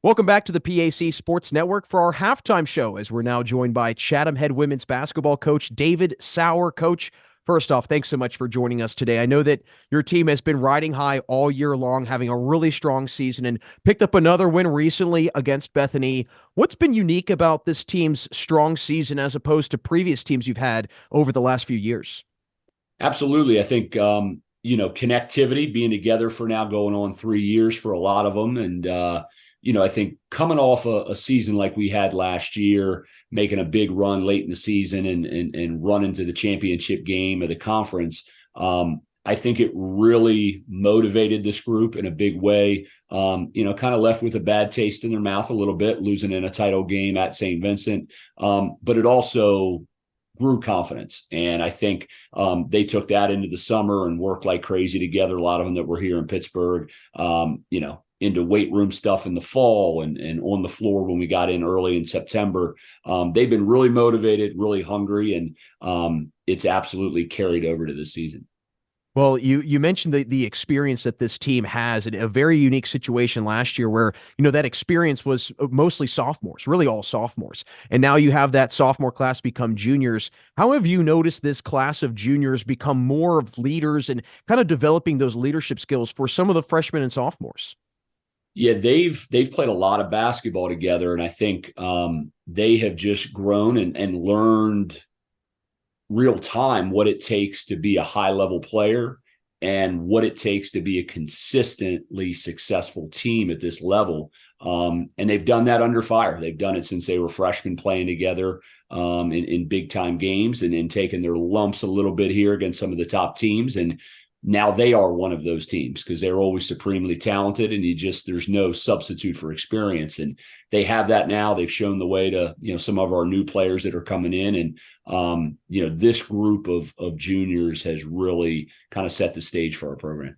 Welcome back to the PAC Sports Network for our halftime show, as we're now joined by Chatham head women's basketball coach David Saur. Coach, first off, thanks so much for joining us today. I know that your team has been riding high all year long, having a really strong season, and picked up another win recently against Bethany. What's been unique about this team's strong season as opposed to previous teams you've had over the last few years? Absolutely. I think, connectivity, being together for now going on 3 years for a lot of them. And, I think coming off a season like we had last year, making a big run late in the season and running to the championship game of the conference, I think it really motivated this group in a big way. Kind of left with a bad taste in their mouth a little bit, losing in a title game at St. Vincent. But it also grew confidence. And I think they took that into the summer and worked like crazy together. A lot of them that were here in Pittsburgh, into weight room stuff in the fall and on the floor when we got in early in September. They've been really motivated, really hungry, and it's absolutely carried over to this season. Well, you mentioned the experience that this team has in a very unique situation last year where, that experience was mostly sophomores, really all sophomores. And now you have that sophomore class become juniors. How have you noticed this class of juniors become more of leaders and kind of developing those leadership skills for some of the freshmen and sophomores? Yeah, they've played a lot of basketball together, and I think they have just grown and learned real time what it takes to be a high level player and what it takes to be a consistently successful team at this level. And they've done that under fire. They've done it since they were freshmen playing together in big time games and taking their lumps a little bit here against some of the top teams. And now they are one of those teams because they're always supremely talented, and there's no substitute for experience. And they have that now. They've shown the way to, some of our new players that are coming in. And, this group of juniors has really kind of set the stage for our program.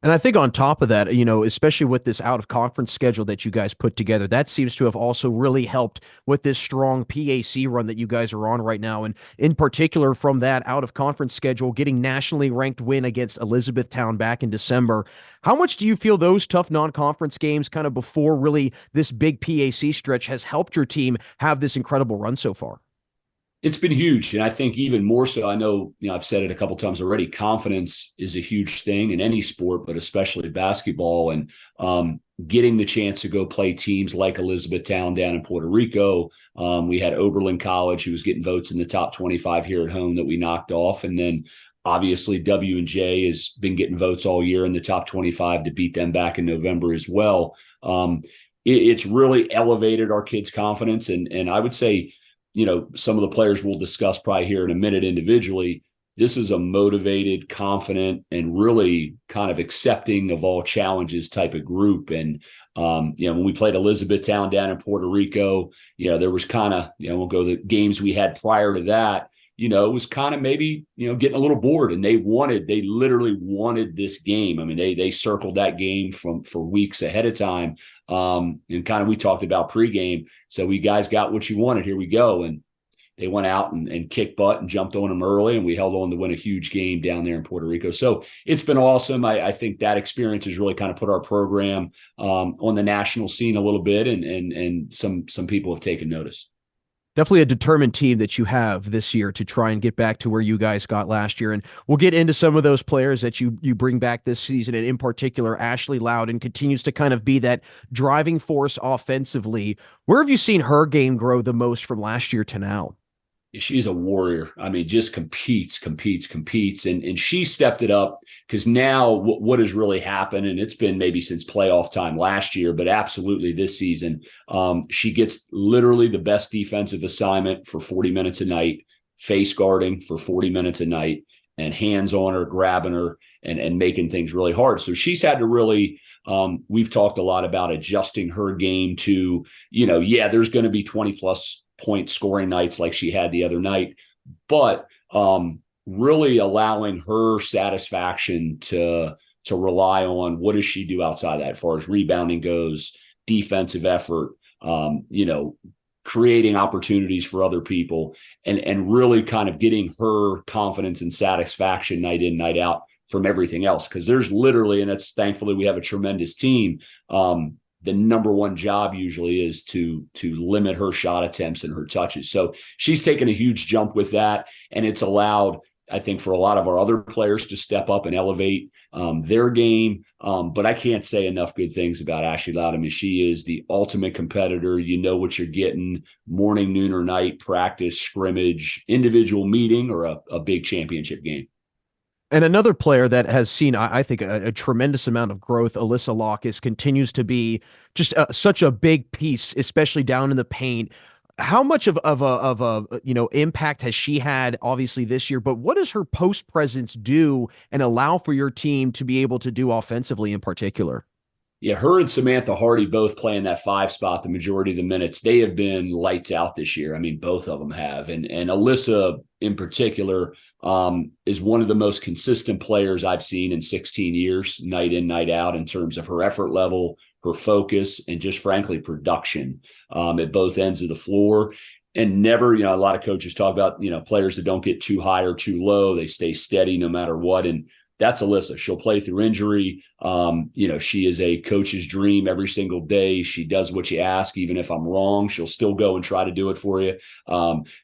And I think on top of that, especially with this out of conference schedule that you guys put together, that seems to have also really helped with this strong PAC run that you guys are on right now. And in particular, from that out of conference schedule, getting nationally ranked win against Elizabethtown back in December. How much do you feel those tough non-conference games kind of before really this big PAC stretch has helped your team have this incredible run so far? It's been huge. And I think even more so, I know, I've said it a couple of times already, confidence is a huge thing in any sport, but especially basketball. And getting the chance to go play teams like Elizabethtown down in Puerto Rico. We had Oberlin College, who was getting votes in the top 25 here at home that we knocked off. And then obviously W&J has been getting votes all year in the top 25 to beat them back in November as well. It's really elevated our kids' confidence. And I would say, some of the players we'll discuss probably here in a minute individually. This is a motivated, confident, and really kind of accepting of all challenges type of group. And, when we played Elizabethtown down in Puerto Rico, there was kind of, we'll go the games we had prior to that, it was kind of maybe, getting a little bored, and they literally wanted this game. I mean, they circled that game for weeks ahead of time. And kind of, we talked about pregame. So we guys got what you wanted. Here we go. And they went out and kicked butt and jumped on them early, and we held on to win a huge game down there in Puerto Rico. So it's been awesome. I think that experience has really kind of put our program on the national scene a little bit, and some people have taken notice. Definitely a determined team that you have this year to try and get back to where you guys got last year. And we'll get into some of those players that you bring back this season. And in particular, Ashley Loudon continues to kind of be that driving force offensively. Where have you seen her game grow the most from last year to now? She's a warrior. I mean, just competes. And she stepped it up because now what has really happened, and it's been maybe since playoff time last year, but absolutely this season, she gets literally the best defensive assignment for 40 minutes a night, face guarding for 40 minutes a night, and hands on her, grabbing her, and making things really hard. So she's had to really, we've talked a lot about adjusting her game to, there's going to be 20 plus point scoring nights like she had the other night, but really allowing her satisfaction to rely on what does she do outside that as far as rebounding goes, defensive effort, creating opportunities for other people, and really kind of getting her confidence and satisfaction night in, night out from everything else. Because there's literally, and it's thankfully we have a tremendous team. the number one job usually is to limit her shot attempts and her touches. So she's taken a huge jump with that, and it's allowed, I think, for a lot of our other players to step up and elevate their game. But I can't say enough good things about Ashley Loud. I mean, she is the ultimate competitor. You know what you're getting: morning, noon, or night, practice, scrimmage, individual meeting, or a big championship game. And another player that has seen, I think, a tremendous amount of growth, Alyssa Locke, continues to be just such a big piece, especially down in the paint. How much of a impact has she had, obviously, this year? But what does her post presence do and allow for your team to be able to do offensively in particular? Yeah, her and Samantha Hardy both playing that 5 spot the majority of the minutes. They have been lights out this year. I mean, both of them have. And Alyssa in particular is one of the most consistent players I've seen in 16 years, night in, night out, in terms of her effort level, her focus, and just frankly, production at both ends of the floor. And never, a lot of coaches talk about, players that don't get too high or too low. They stay steady no matter what. And that's Alyssa. She'll play through injury. She is a coach's dream every single day. She does what you ask. Even if I'm wrong, she'll still go and try to do it for you.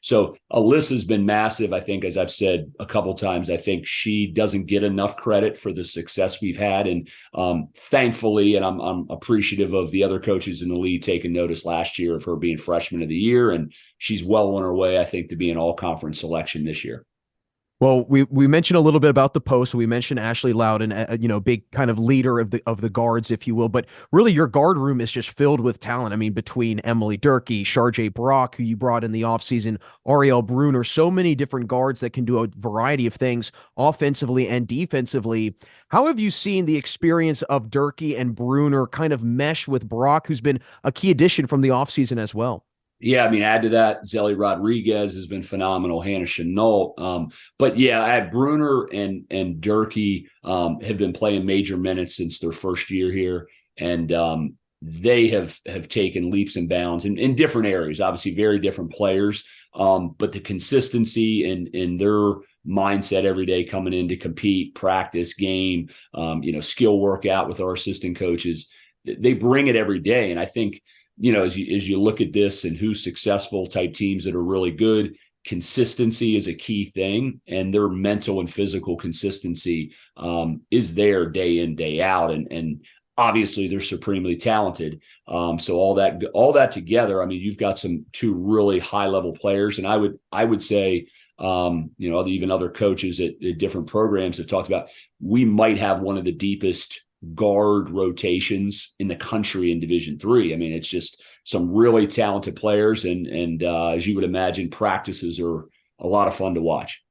So Alyssa's been massive. I think, as I've said a couple times, I think she doesn't get enough credit for the success we've had. And thankfully, and I'm appreciative of the other coaches in the league taking notice last year of her being freshman of the year. And she's well on her way, I think, to be an all-conference selection this year. Well, we mentioned a little bit about the post. We mentioned Ashley Loudon, big kind of leader of the guards, if you will. But really, your guard room is just filled with talent. I mean, between Emily Durkee, Sharjay Brock, who you brought in the offseason, Ariel Bruner, so many different guards that can do a variety of things offensively and defensively. How have you seen the experience of Durkee and Bruner kind of mesh with Brock, who's been a key addition from the offseason as well? Yeah, I mean, add to that, Zelly Rodriguez has been phenomenal. Hannah Chenault. But yeah, I had Bruner and Durkee have been playing major minutes since their first year here. And they have taken leaps and bounds in different areas, obviously very different players. But the consistency in their mindset every day coming in to compete, practice, game, skill workout with our assistant coaches, they bring it every day. And I think, as you look at this and who's successful type teams that are really good, consistency is a key thing, and their mental and physical consistency is there day in, day out. And obviously they're supremely talented. So all that together, I mean, you've got two really high level players. And I would say, even other coaches at different programs have talked about, we might have one of the deepest guard rotations in the country in Division III. I mean, it's just some really talented players, and as you would imagine, practices are a lot of fun to watch.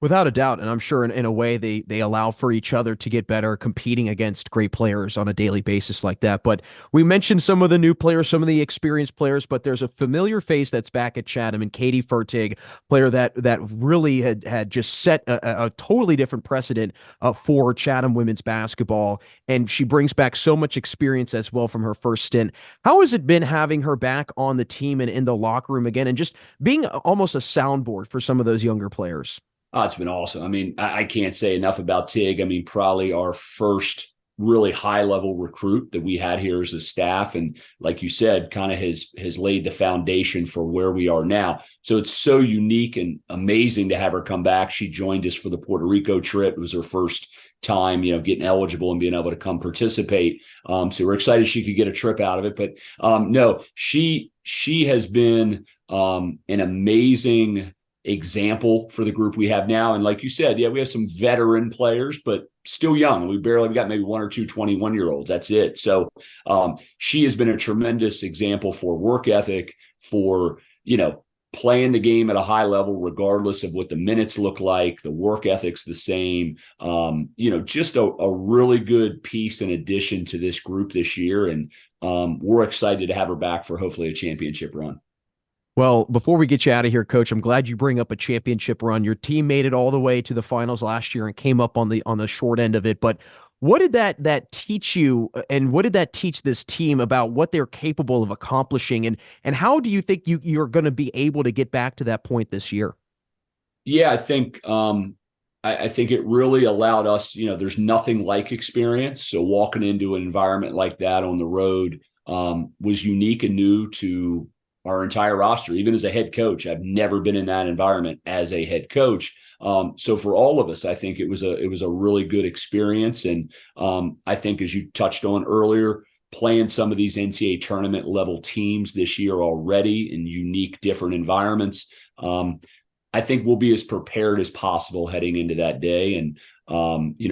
Without a doubt, and I'm sure in a way they allow for each other to get better, competing against great players on a daily basis like that. But we mentioned some of the new players, some of the experienced players, but there's a familiar face that's back at Chatham, and Katie Fertig, player that really had just set a totally different precedent for Chatham women's basketball, and she brings back so much experience as well from her first stint. How has it been having her back on the team and in the locker room again, and just being almost a soundboard for some of those younger players? Oh, it's been awesome. I mean, I can't say enough about Tig. I mean, probably our first really high level recruit that we had here as a staff. And like you said, kind of has laid the foundation for where we are now. So it's so unique and amazing to have her come back. She joined us for the Puerto Rico trip. It was her first time, getting eligible and being able to come participate. So we're excited she could get a trip out of it. But no, she has been an amazing example for the group we have now. And like you said, yeah, we have some veteran players, but still young. We got maybe one or two 21-year-olds. That's it. So she has been a tremendous example for work ethic, for, playing the game at a high level, regardless of what the minutes look like. The work ethic's the same. Just a really good piece in addition to this group this year. And we're excited to have her back for hopefully a championship run. Well, before we get you out of here, Coach, I'm glad you bring up a championship run. Your team made it all the way to the finals last year and came up on the short end of it. But what did that teach you, and what did that teach this team about what they're capable of accomplishing, and how do you think you're going to be able to get back to that point this year? Yeah, I think I think it really allowed us. There's nothing like experience. So walking into an environment like that on the road, was unique and new to our entire roster. Even as a head coach, I've never been in that environment as a head coach. So for all of us, I think it was a really good experience. And I think, as you touched on earlier, playing some of these NCAA tournament level teams this year already in unique, different environments, I think we'll be as prepared as possible heading into that day. And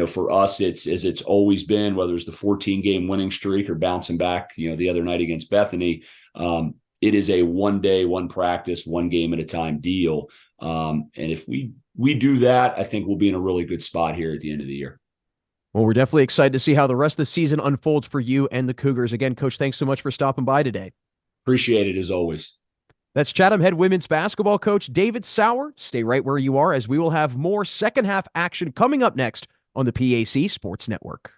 for us, it's as it's always been, whether it's the 14-game winning streak or bouncing back, the other night against Bethany. It is a one day, one practice, one game at a time deal. And if we do that, I think we'll be in a really good spot here at the end of the year. Well, we're definitely excited to see how the rest of the season unfolds for you and the Cougars. Again, Coach, thanks so much for stopping by today. Appreciate it as always. That's Chatham head women's basketball coach David Saur. Stay right where you are, as we will have more second half action coming up next on the PAC Sports Network.